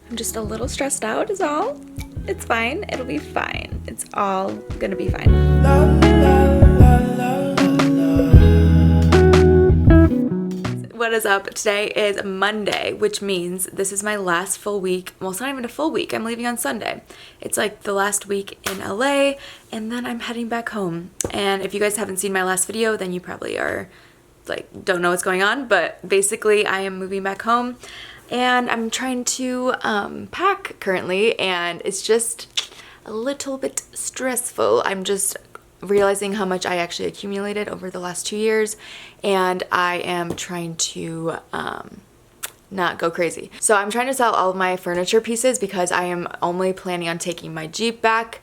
I'm just a little stressed out is all. It's fine. It'll be fine. It's all gonna be fine. What is up? Today is Monday, which means this is my last full week. Well, it's not even a full week. I'm leaving on Sunday. It's like the last week in LA, and then I'm heading back home. And if you guys haven't seen my last video, then you probably are like, don't know what's going on. But basically, I am moving back home, and I'm trying to pack currently, and it's just a little bit stressful. I'm just realizing how much I actually accumulated over the last 2 years, and I am trying to not go crazy. So I'm trying to sell all of my furniture pieces because I am only planning on taking my Jeep back.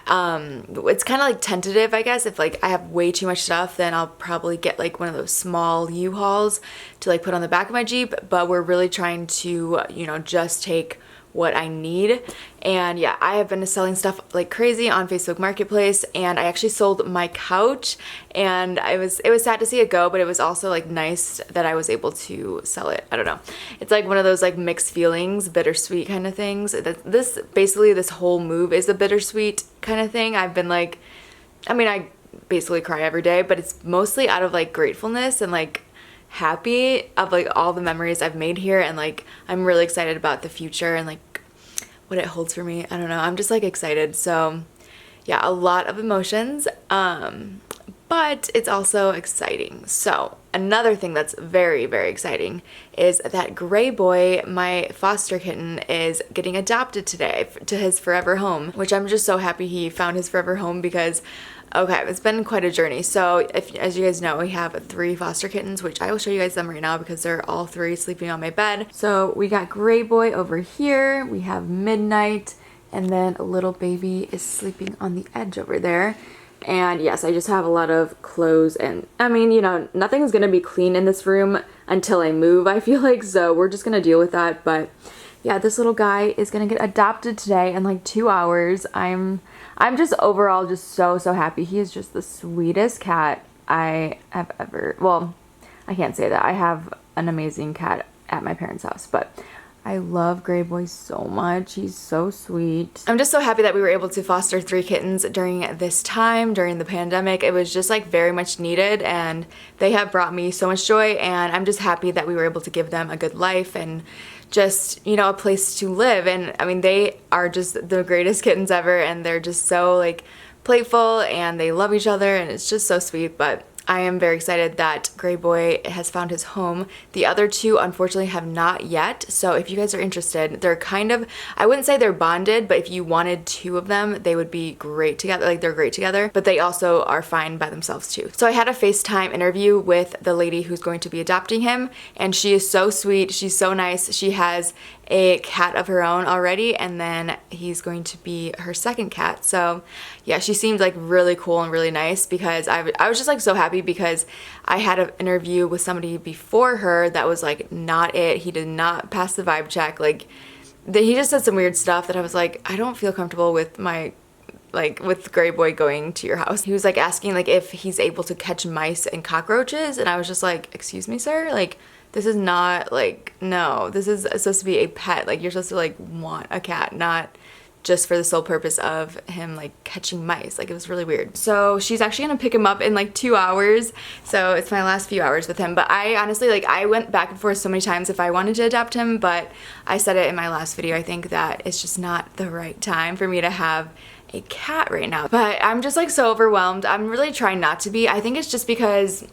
It's kind of like tentative, I guess. If like I have way too much stuff, then I'll probably get like one of those small U-Hauls to like put on the back of my Jeep, but we're really trying to, you know, just take what I need. And yeah, I have been selling stuff like crazy on Facebook Marketplace, and I actually sold my couch, and it was sad to see it go, but it was also like nice that I was able to sell it. I don't know. It's like one of those like mixed feelings, bittersweet kind of things. This whole move is a bittersweet kind of thing. I've been like, I mean, I basically cry every day, but it's mostly out of like gratefulness and like happy of like all the memories I've made here, and like I'm really excited about the future and like what it holds for me. I don't know, I'm just like excited. So yeah, a lot of emotions, but it's also exciting. So another thing that's very, very exciting is that Gray Boy, my foster kitten, is getting adopted today to his forever home, which I'm just so happy he found his forever home because okay, it's been quite a journey. So as you guys know, we have 3 foster kittens, which I will show you guys them right now because they're all 3 sleeping on my bed. So we got Gray Boy over here, we have Midnight, and then a little baby is sleeping on the edge over there. And yes, I just have a lot of clothes, and I mean, you know, nothing's gonna be clean in this room until I move, I feel like, so we're just gonna deal with that. But yeah, this little guy is gonna get adopted today in like 2 hours. I'm just overall just so happy. He is just the sweetest cat I have ever, well, I can't say that. I have an amazing cat at my parents' house, but I love Gray Boy so much. He's so sweet. I'm just so happy that we were able to foster 3 kittens during this time, during the pandemic. It was just like very much needed, and they have brought me so much joy, and I'm just happy that we were able to give them a good life and just, you know, a place to live. And I mean, they are just the greatest kittens ever, and they're just so like playful, and they love each other, and it's just so sweet. But I am very excited that Gray Boy has found his home. The other 2 unfortunately have not yet, so if you guys are interested, they're kind of, I wouldn't say they're bonded, but if you wanted 2 of them, they would be great together. Like, they're great together, but they also are fine by themselves too. So I had a FaceTime interview with the lady who's going to be adopting him, and she is so sweet. She's so nice. She has a cat of her own already, and then he's going to be her second cat. So yeah, she seemed like really cool and really nice, because I was just like so happy because I had an interview with somebody before her that was like not it. He did not pass the vibe check. Like he just said some weird stuff that I was like, I don't feel comfortable with with Gray Boy going to your house. He was like asking like if he's able to catch mice and cockroaches, and I was just like, excuse me, sir? Like, this is not like, no, this is supposed to be a pet. Like, you're supposed to like want a cat, not just for the sole purpose of him like catching mice. Like, it was really weird. So she's actually gonna pick him up in like 2 hours. So it's my last few hours with him. But I honestly, like, I went back and forth so many times if I wanted to adopt him, but I said it in my last video, I think that it's just not the right time for me to have a cat right now. But I'm just like so overwhelmed. I'm really trying not to be. I think it's just because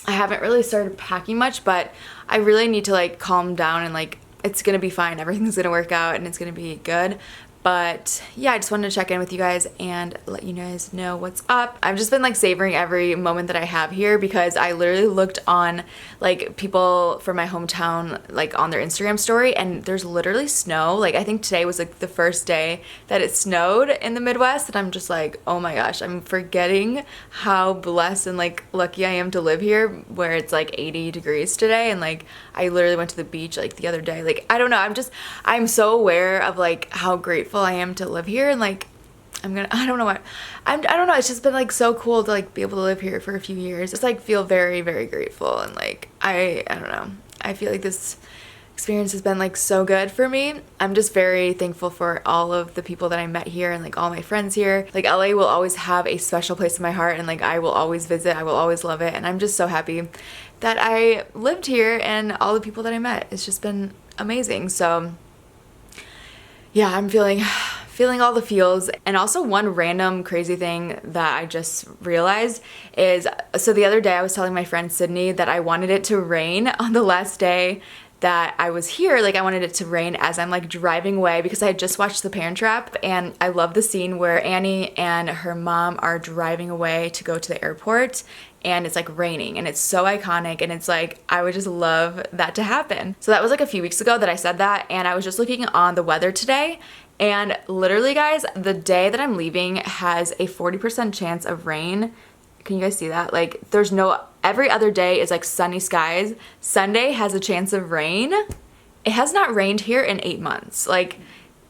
I haven't really started packing much, but I really need to like calm down, and like it's gonna be fine. Everything's gonna work out, and it's gonna be good. But yeah, I just wanted to check in with you guys and let you guys know what's up. I've just been like savoring every moment that I have here, because I literally looked on like people from my hometown like on their Instagram story, and there's literally snow. Like, I think today was like the first day that it snowed in the Midwest, and I'm just like, oh my gosh, I'm forgetting how blessed and like lucky I am to live here, where it's like 80 degrees today, and like I literally went to the beach like the other day. Like, I don't know, I'm so aware of like how grateful I am to live here, and like I don't know what, I don't know, it's just been like so cool to like be able to live here for a few years. Just like feel very, very grateful, and like I don't know, I feel like this experience has been like so good for me. I'm just very thankful for all of the people that I met here and like all my friends here. Like LA will always have a special place in my heart, and like I will always visit. I will always love it, and I'm just so happy that I lived here and all the people that I met. It's just been amazing. So yeah, I'm feeling all the feels. And also one random crazy thing that I just realized is, so the other day I was telling my friend Sydney that I wanted it to rain on the last day that I was here. Like I wanted it to rain as I'm like driving away, because I had just watched The Parent Trap, and I love the scene where Annie and her mom are driving away to go to the airport, and it's like raining, and it's so iconic, and it's like I would just love that to happen. So that was like a few weeks ago that I said that, and I was just looking on the weather today, and literally guys, the day that I'm leaving has a 40% chance of rain. Can you guys see that? Like there's no, every other day is like sunny skies. Sunday has a chance of rain. It has not rained here in 8 months. Like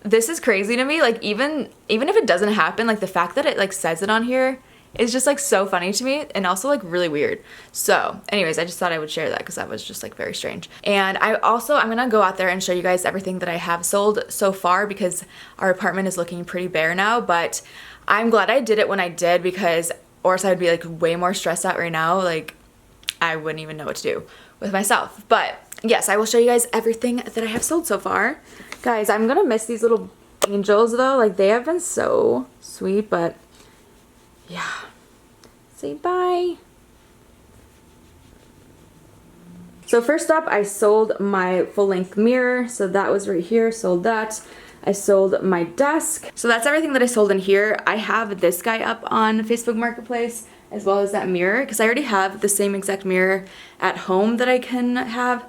this is crazy to me. Like even if it doesn't happen, like the fact that it like says it on here is just like so funny to me, and also like really weird. So anyways, I just thought I would share that because that was just like very strange. And I'm gonna go out there and show you guys everything that I have sold so far, because our apartment is looking pretty bare now, but I'm glad I did it when I did, because or else I would be like way more stressed out right now. Like I wouldn't even know what to do with myself. But yes, I will show you guys everything that I have sold so far. Guys, I'm gonna miss these little angels though. Like they have been so sweet, but yeah. Say bye. So first up, I sold my full-length mirror. So that was right here, sold that. I sold my desk. So that's everything that I sold in here. I have this guy up on Facebook Marketplace, as well as that mirror, because I already have the same exact mirror at home that I can have.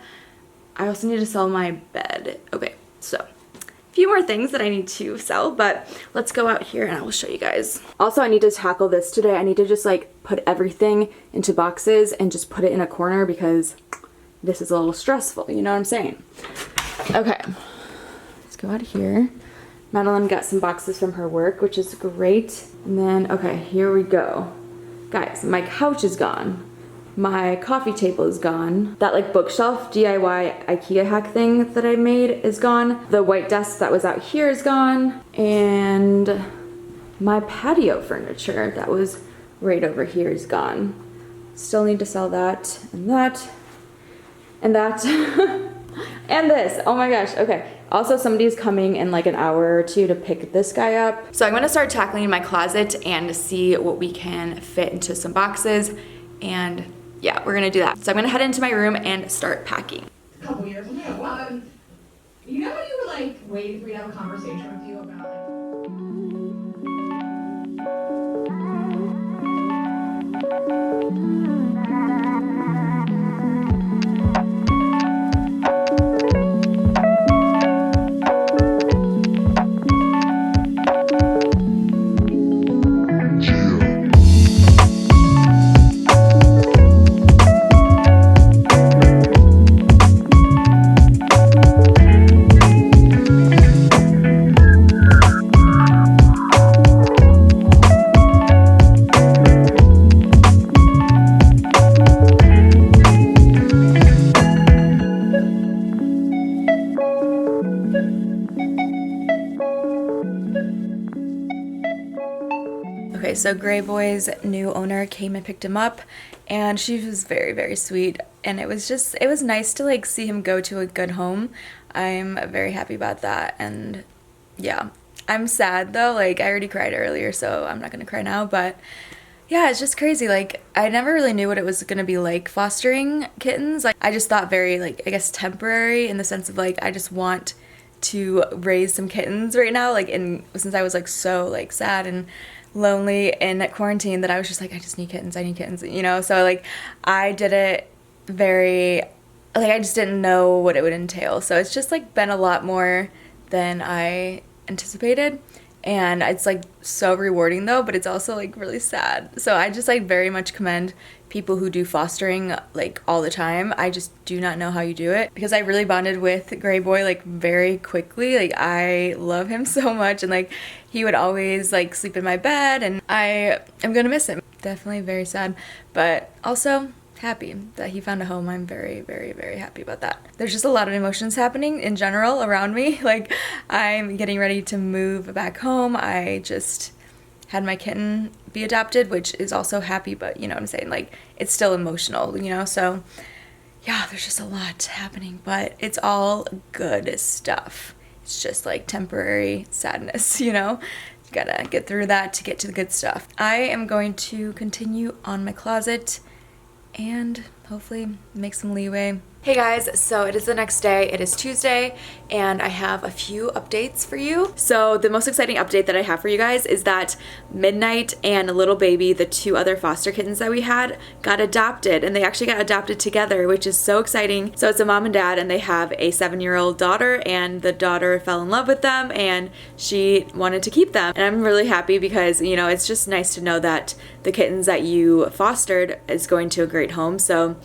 I also need to sell my bed. Okay, so a few more things that I need to sell, but let's go out here and I will show you guys. Also, I need to tackle this today. I need to just like put everything into boxes and just put it in a corner, because this is a little stressful, you know what I'm saying? Okay. Go out here. Madeline got some boxes from her work, which is great. And then, okay, here we go. Guys, my couch is gone. My coffee table is gone. That like bookshelf DIY IKEA hack thing that I made is gone. The white desk that was out here is gone. And my patio furniture that was right over here is gone. Still need to sell that and that and that. And this. Oh my gosh. Okay. Also, somebody's coming in like an hour or two to pick this guy up. So I'm gonna start tackling my closet and see what we can fit into some boxes. And yeah, we're gonna do that. So I'm gonna head into my room and start packing. A couple years ago. You know when you were like waiting for me to have a conversation with you about Okay, so Gray Boy's new owner came and picked him up, and she was very, very sweet, and it was nice to like see him go to a good home. I'm very happy about that, and yeah. I'm sad though, like I already cried earlier, so I'm not gonna cry now, but yeah, it's just crazy. Like I never really knew what it was gonna be like fostering kittens. Like I just thought very like, I guess temporary, in the sense of like I just want to raise some kittens right now, like since I was like so like sad and lonely in quarantine, that I was just like, I just need kittens, I need kittens, you know? So like I did it very, like I just didn't know what it would entail. So it's just like been a lot more than I anticipated, and it's like so rewarding though, but it's also like really sad. So I just like very much commend people who do fostering like all the time. I just do not know how you do it, because I really bonded with Gray Boy like very quickly. Like I love him so much, and like he would always like sleep in my bed, and I am gonna miss him. Definitely very sad, but also happy that he found a home. I'm very, very, very happy about that. There's just a lot of emotions happening in general around me. Like, I'm getting ready to move back home. I just had my kitten be adopted, which is also happy, but you know what I'm saying? Like, it's still emotional, you know? So yeah, there's just a lot happening, but it's all good stuff. It's just like temporary sadness, you know? You gotta get through that to get to the good stuff. I am going to continue on my closet and hopefully make some leeway. Hey guys, so it is the next day. It is Tuesday and I have a few updates for you. So the most exciting update that I have for you guys is that Midnight and Little Baby, the two other foster kittens that we had, got adopted, and they actually got adopted together, which is so exciting. So it's a mom and dad, and they have a 7-year-old daughter, and the daughter fell in love with them and she wanted to keep them. And I'm really happy because, you know, it's just nice to know that the kittens that you fostered is going to a great home. So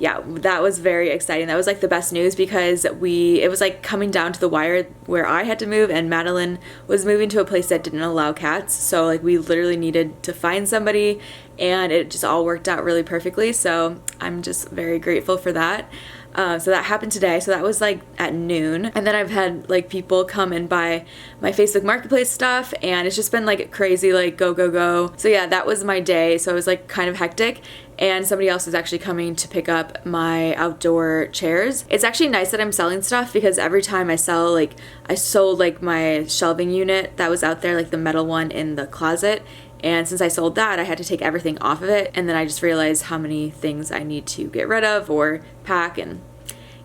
yeah, that was very exciting. That was like the best news because it was like coming down to the wire where I had to move, and Madeline was moving to a place that didn't allow cats. So like we literally needed to find somebody, and it just all worked out really perfectly. So I'm just very grateful for that. So that happened today. So that was like at noon. And then I've had like people come and buy my Facebook Marketplace stuff, and it's just been like crazy, like go, go, go. So yeah, that was my day. So it was like kind of hectic. And somebody else is actually coming to pick up my outdoor chairs. It's actually nice that I'm selling stuff because every time I sell, like I sold like my shelving unit that was out there, like the metal one in the closet. And since I sold that, I had to take everything off of it. And then I just realized how many things I need to get rid of or pack. And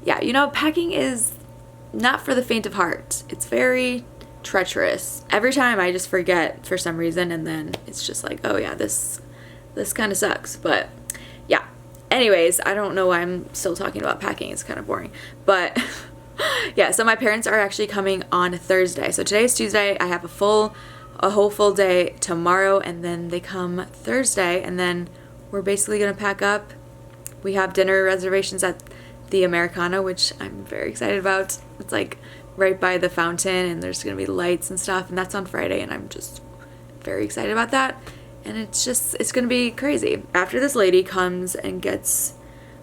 yeah, you know, packing is not for the faint of heart. It's very treacherous. Every time I just forget for some reason, and then it's just like, oh yeah, this kind of sucks. But yeah, anyways, I don't know why I'm still talking about packing. It's kind of boring. But yeah, so my parents are actually coming on Thursday. So today is Tuesday. I have a whole full day tomorrow, and then they come Thursday, and then we're basically gonna pack up. We have dinner reservations at the Americana, which I'm very excited about. It's like right by the fountain, and there's gonna be lights and stuff, and that's on Friday, and I'm just very excited about that. And it's gonna be crazy. After this lady comes and gets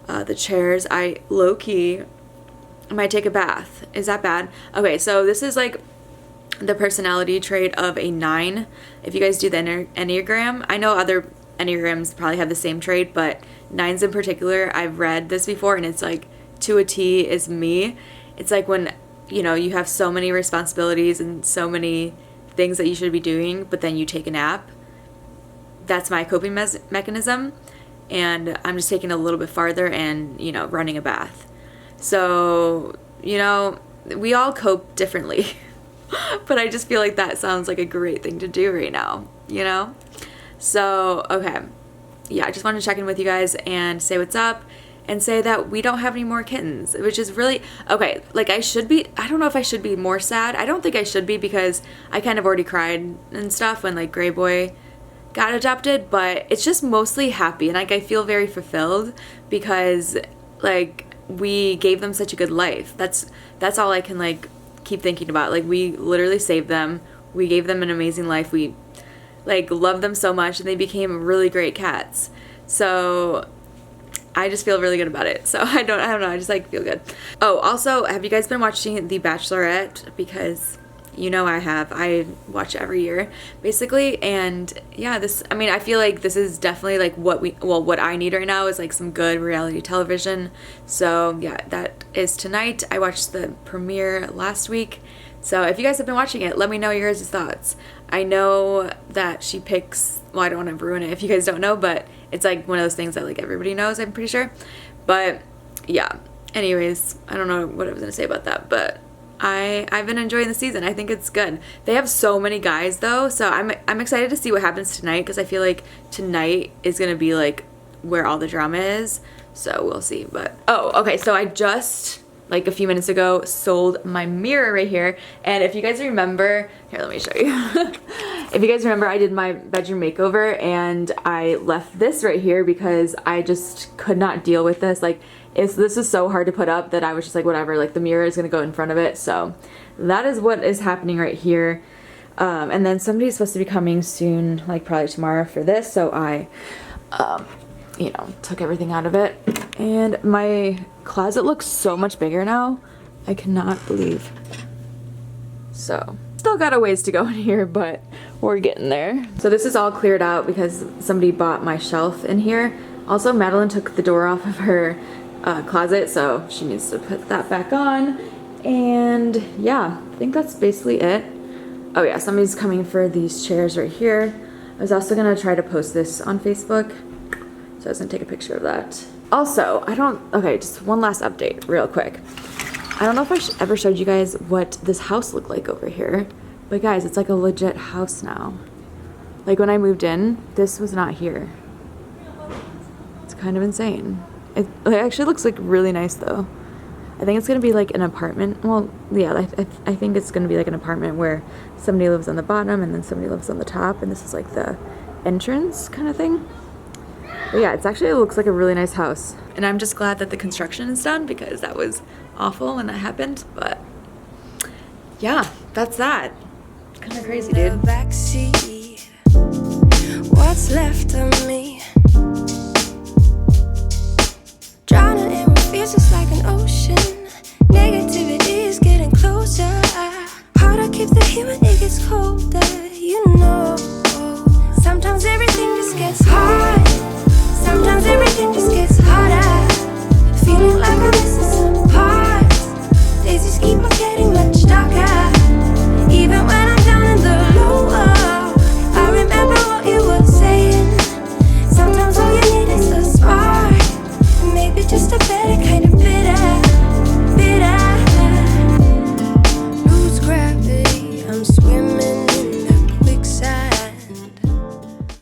the chairs, I low-key might take a bath. Is that bad? Okay, so this is like the personality trait of a 9. If you guys do the Enneagram, I know other Enneagrams probably have the same trait, but 9s in particular, I've read this before, and it's like to a T is me. It's like when, you know, you have so many responsibilities and so many things that you should be doing, but then you take a nap. That's my coping mechanism, and I'm just taking it a little bit farther and, you know, running a bath. So, you know, we all cope differently. But I just feel like that sounds like a great thing to do right now, you know? So, okay. Yeah, I just wanted to check in with you guys and say what's up and say that we don't have any more kittens, which is really, okay, like I don't know if I should be more sad. I don't think I should be because I kind of already cried and stuff when like Gray Boy got adopted, but it's just mostly happy, and like I feel very fulfilled because like we gave them such a good life. That's all I can like keep thinking about. Like we literally saved them. We gave them an amazing life. We like loved them so much, and they became really great cats. So I just feel really good about it. So I don't know, I just like feel good. Oh, also, have you guys been watching The Bachelorette? Because you know I watch it every year basically, and yeah, I feel like this is definitely like what I need right now is like some good reality television. So yeah, that is tonight. I watched the premiere last week, so if you guys have been watching it, let me know your guys' thoughts. I know that she picks, well, I don't want to ruin it if you guys don't know, but it's like one of those things that like everybody knows, I'm pretty sure. But yeah, anyways, I don't know what I was gonna say about that, but I've been enjoying the season. I think it's good. They have so many guys though, so I'm excited to see what happens tonight, because I feel like tonight is gonna be like where all the drama is. So we'll see. But oh, okay. So I just like a few minutes ago sold my mirror right here, and if you guys remember, here, let me show you. If you guys remember, I did my bedroom makeover and I left this right here because I just could not deal with this. Like, this is so hard to put up that I was just like, whatever, like the mirror is gonna go in front of it. So that is what is happening right here. And then somebody's supposed to be coming soon, like probably tomorrow for this. So I you know, took everything out of it. And my closet looks so much bigger now. I cannot believe. So, still got a ways to go in here, but we're getting there. So this is all cleared out because somebody bought my shelf in here. Also, Madeline took the door off of her closet, so she needs to put that back on. And yeah, I think that's basically it. Oh yeah, somebody's coming for these chairs right here. I was also gonna try to post this on Facebook, so I was gonna take a picture of that. Also, okay, just one last update real quick. I don't know if I ever showed you guys what this house looked like over here, but guys, it's like a legit house now. Like when I moved in, this was not here. It's kind of insane. It actually looks like really nice though. I think it's gonna be like an apartment. Well, yeah, I think it's gonna be like an apartment where somebody lives on the bottom and then somebody lives on the top, and this is like the entrance kind of thing. But yeah, it looks like a really nice house. And I'm just glad that the construction is done because that was awful when that happened. But yeah, that's that. Kind of crazy, dude. Backseat, what's left of me? Drowning in what feels just like an ocean.